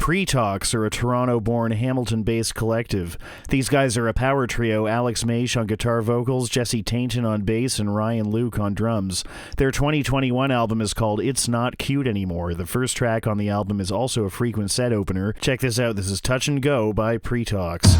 Pretox are a Toronto-born, Hamilton-based collective. These guys are a power trio: Alex Maish on guitar vocals, Jesse Tainton on bass, and Ryan Luke on drums. Their 2021 album is called It's Not Cute Anymore. The first track on the album is also a frequent set opener. Check this out. This is Touch and Go by Pretox.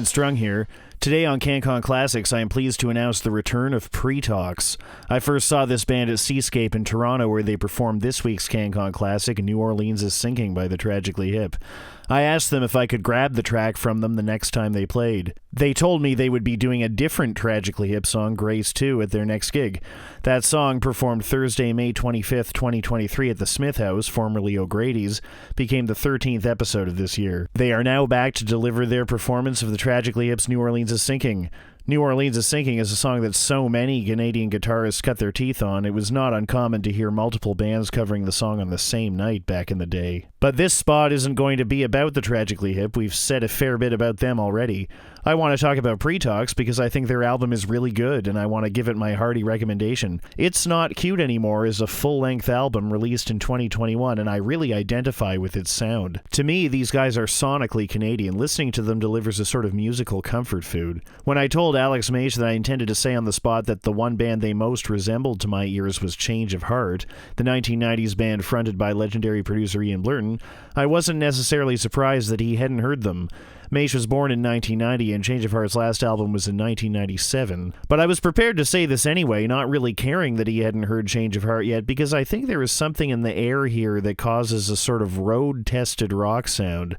Strung here. Today on CanCon Classics, I am pleased to announce the return of Pretox. I first saw this band at Seascape in Toronto, where they performed this week's CanCon Classic, New Orleans is Sinking by the Tragically Hip. I asked them if I could grab the track from them the next time they played. They told me they would be doing a different Tragically Hip song, Grace 2, at their next gig. That song, performed Thursday, May 25th, 2023 at the Smith House, formerly O'Grady's, became the 13th episode of this year. They are now back to deliver their performance of the Tragically Hip's New Orleans is Sinking. New Orleans is Sinking is a song that so many Canadian guitarists cut their teeth on. It was not uncommon to hear multiple bands covering the song on the same night back in the day. But this spot isn't going to be about the Tragically Hip. We've said a fair bit about them already. I want to talk about Pretox because I think their album is really good and I want to give it my hearty recommendation. It's Not Cute Anymore is a full-length album released in 2021 and I really identify with its sound. To me, these guys are sonically Canadian. Listening to them delivers a sort of musical comfort food. When I told Alex Mage that I intended to say on the spot that the one band they most resembled to my ears was Change of Heart, the 1990s band fronted by legendary producer Ian Blurton, I wasn't necessarily surprised that he hadn't heard them. Mage was born in 1990 and Change of Heart's last album was in 1997. But I was prepared to say this anyway, not really caring that he hadn't heard Change of Heart yet, because I think there is something in the air here that causes a sort of road-tested rock sound.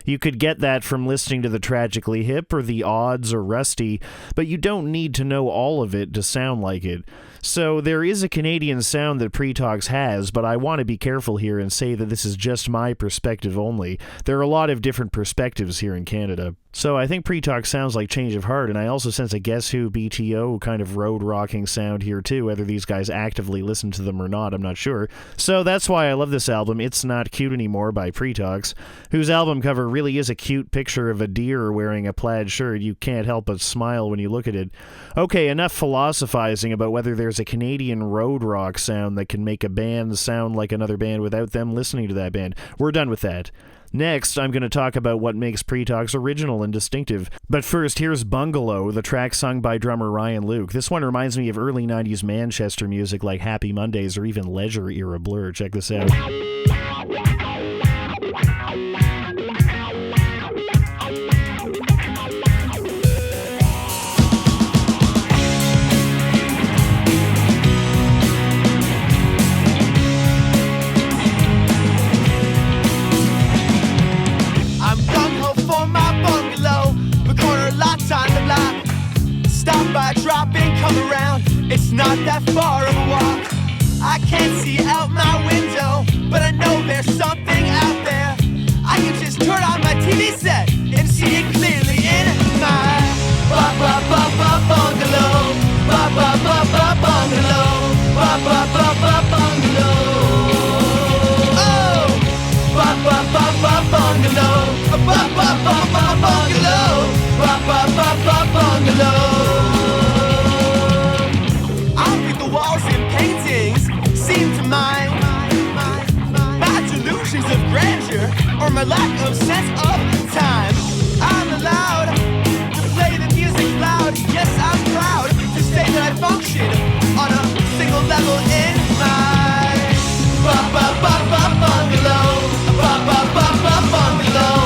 You could get that from listening to the Tragically Hip or the Odds or Rusty, but you don't need to know all of it to sound like it. So there is a Canadian sound that Pretox has, but I want to be careful here and say that this is just my perspective only. There are a lot of different perspectives here in Canada. So I think Pretox sounds like Change of Heart, and I also sense a Guess Who, BTO kind of road-rocking sound here too. Whether these guys actively listen to them or not, I'm not sure. So that's why I love this album, It's Not Cute Anymore by Pretox, whose album cover really is a cute picture of a deer wearing a plaid shirt. You can't help but smile when you look at it. Okay, enough philosophizing about whether there's a Canadian road rock sound that can make a band sound like another band without them listening to that band. We're done with that. Next, I'm going to talk about what makes Pretox original and distinctive. But first, here's Bungalow, the track sung by drummer Ryan Luke. This one reminds me of early 90s Manchester music like Happy Mondays or even Leisure era Blur. Check this out. Come around, it's not that far of a walk. I can't see out my window, but I know there's something out there. I can just turn on my TV set and see it clearly in my bungalow. Bungalow. Bungalow. Oh, bungalow. Bungalow. Walls and paintings seem to mine my delusions of grandeur or my lack of sense of time. I'm allowed to play the music loud. Yes, I'm proud to say that I function on a single level in my bungalow. Bungalow. Bungalow.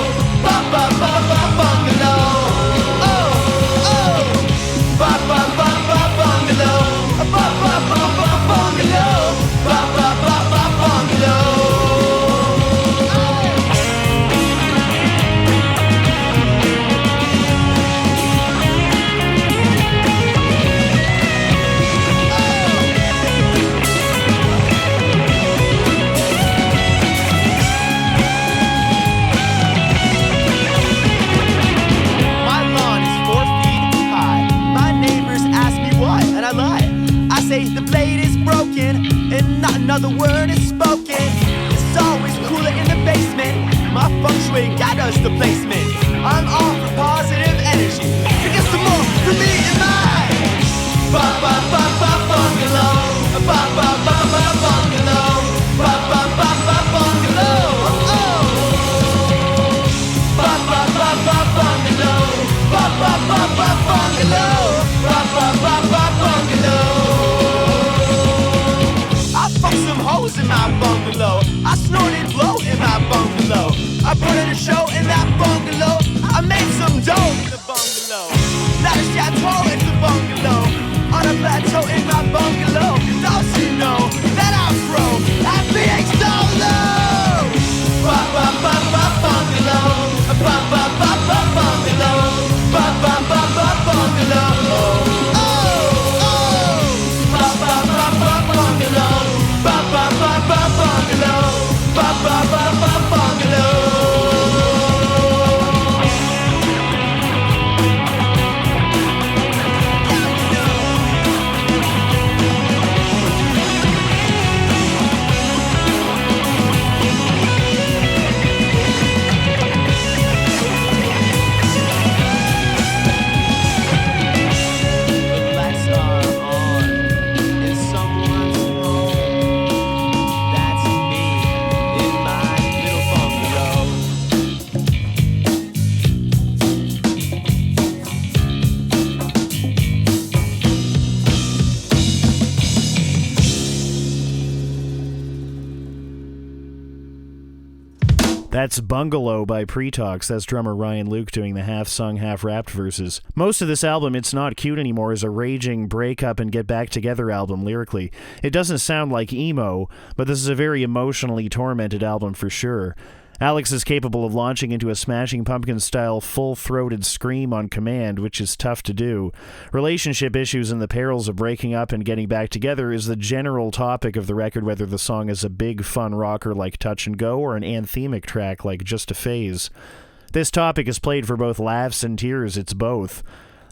The blade is broken and not another word is spoken. It's always cooler in the basement. My feng shui got us the placement. I'm all for positive energy. Forget some more for me and mine. Bungalow. Bungalow. Bungalow. Oh. Bungalow. Some hoes in my bungalow. I snorted blow in my bungalow. I put on a show in that bungalow. I made some dough in the bungalow. Not a chateau, it's a bungalow. On a plateau in my bungalow. Don't you know that I'm pro at being solo? Bungalow. Bungalow. Bungalow. That's Bungalow by Pretox. That's drummer Ryan Luke doing the half-sung, half-rapped verses. Most of this album, It's Not Cute Anymore, is a raging break-up and get back together album lyrically. It doesn't sound like emo, but this is a very emotionally tormented album for sure. Alex is capable of launching into a Smashing Pumpkins-style full-throated scream on command, which is tough to do. Relationship issues and the perils of breaking up and getting back together is the general topic of the record, whether the song is a big, fun rocker like Touch and Go or an anthemic track like Just a Phase. This topic is played for both laughs and tears. It's both.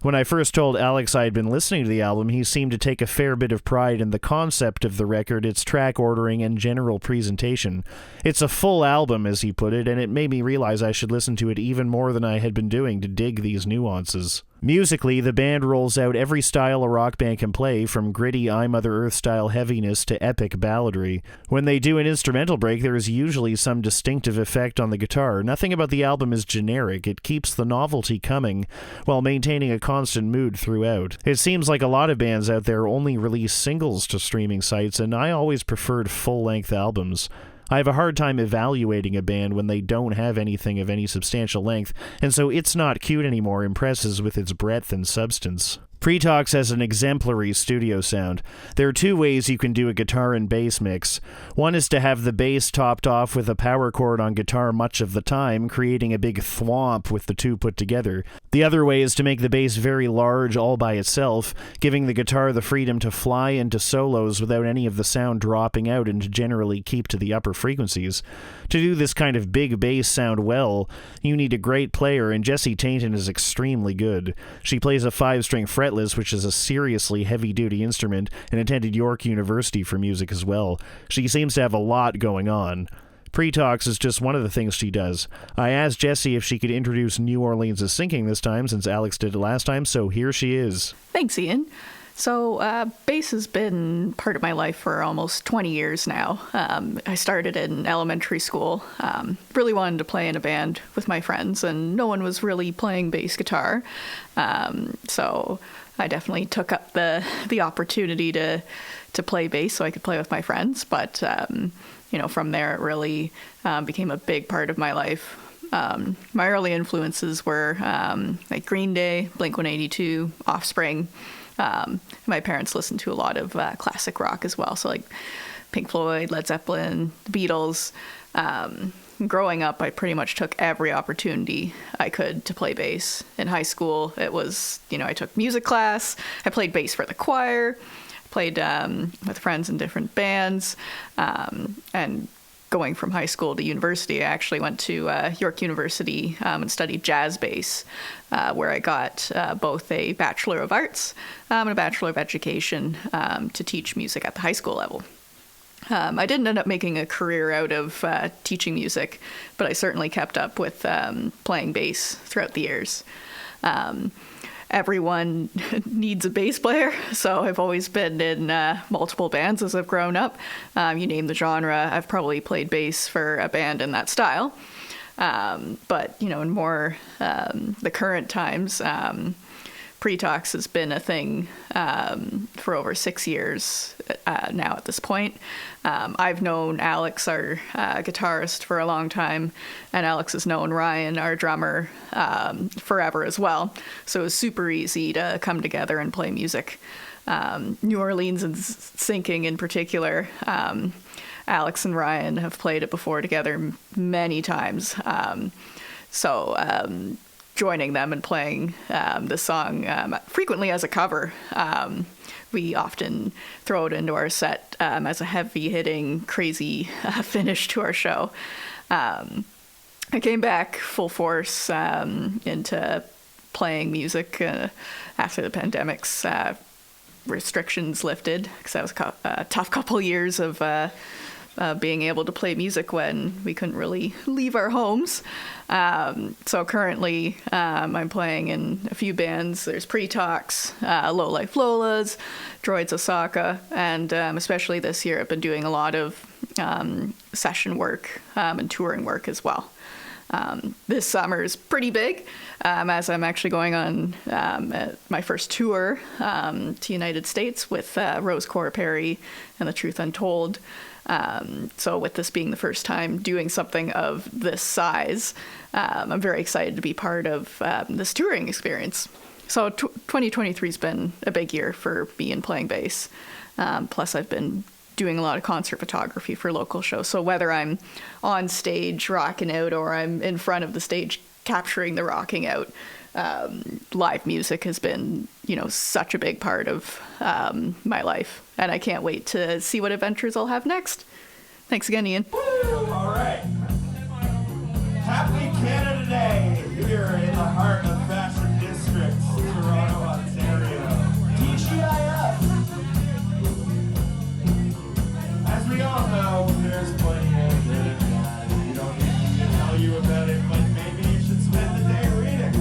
When I first told Alex I had been listening to the album, he seemed to take a fair bit of pride in the concept of the record, its track ordering, and general presentation. It's a full album, as he put it, and it made me realize I should listen to it even more than I had been doing to dig these nuances. Musically, the band rolls out every style a rock band can play, from gritty I Mother Earth style heaviness to epic balladry. When they do an instrumental break, there is usually some distinctive effect on the guitar. Nothing about the album is generic. It keeps the novelty coming while maintaining a constant mood throughout. It seems like a lot of bands out there only release singles to streaming sites, and I always preferred full-length albums. I have a hard time evaluating a band when they don't have anything of any substantial length, and so It's Not Cute Anymore impresses with its breadth and substance. Pretox has an exemplary studio sound. There are two ways you can do a guitar and bass mix. One is to have the bass topped off with a power chord on guitar much of the time, creating a big thwomp with the two put together. The other way is to make the bass very large all by itself, giving the guitar the freedom to fly into solos without any of the sound dropping out and to generally keep to the upper frequencies. To do this kind of big bass sound well, you need a great player, and Jessie Tainton is extremely good. She plays a 5-string fretless, which is a seriously heavy-duty instrument, and attended York University for music as well. She seems to have a lot going on. Pretox is just one of the things she does. I asked Jessie if she could introduce New Orleans is Sinking this time, since Alex did it last time, so here she is. Thanks, Ian. So bass has been part of my life for almost 20 years now. I started in elementary school. Really wanted to play in a band with my friends, and no one was really playing bass guitar. So I definitely took up the opportunity to play bass so I could play with my friends. But, from there it really became a big part of my life. My early influences were like Green Day, Blink-182, Offspring. My parents listened to a lot of classic rock as well, so like Pink Floyd, Led Zeppelin, the Beatles. Growing up, I pretty much took every opportunity I could to play bass. In high school, it was, I took music class, I played bass for the choir, played with friends in different bands, and going from high school to university, I actually went to York University and studied jazz bass, where I got both a Bachelor of Arts and a Bachelor of Education to teach music at the high school level. I didn't end up making a career out of teaching music, but I certainly kept up with playing bass throughout the years. Everyone needs a bass player, so I've always been in multiple bands as I've grown up. You name the genre, I've probably played bass for a band in that style. But, in more the current times, Pretox has been a thing for over 6 years now at this point. I've known Alex, our guitarist, for a long time, and Alex has known Ryan, our drummer, forever as well. So it was super easy to come together and play music. New Orleans is Sinking in particular. Alex and Ryan have played it before together many times. So joining them and playing the song frequently as a cover. We often throw it into our set as a heavy-hitting, crazy finish to our show. I came back full force into playing music after the pandemic's restrictions lifted, because that was a tough couple years of being able to play music when we couldn't really leave our homes. So currently I'm playing in a few bands. There's Pretox, Low Life Lolas, Droids Osaka, and especially this year I've been doing a lot of session work and touring work as well. This summer is pretty big, as I'm actually going on my first tour to United States with Rose Cora Perry and The Truth Untold. So with this being the first time doing something of this size, I'm very excited to be part of this touring experience. So 2023 has been a big year for me in playing bass. Plus, I've been doing a lot of concert photography for local shows. So whether I'm on stage rocking out or I'm in front of the stage capturing the rocking out, live music has been, such a big part of my life. And I can't wait to see what adventures I'll have next. Thanks again, Ian. Woo! All right. Happy Canada Day here in the heart of Fashion District, Toronto, Ontario. TGIF. As we all know, there's plenty of good and bad. We don't need me to tell you about it, but maybe you should spend the day reading.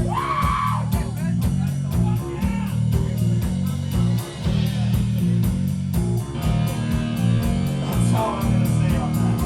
That's all I'm going to say on that.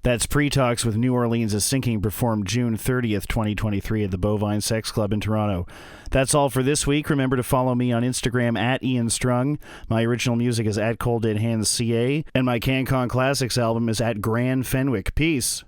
That's Pretox with New Orleans is Sinking, performed June 30th, 2023 at the Bovine Sex Club in Toronto. That's all for this week. Remember to follow me on Instagram at Ian Strung. My original music is at Cold Dead Hands CA, and my CanCon Classics album is at Grand Fenwick. Peace.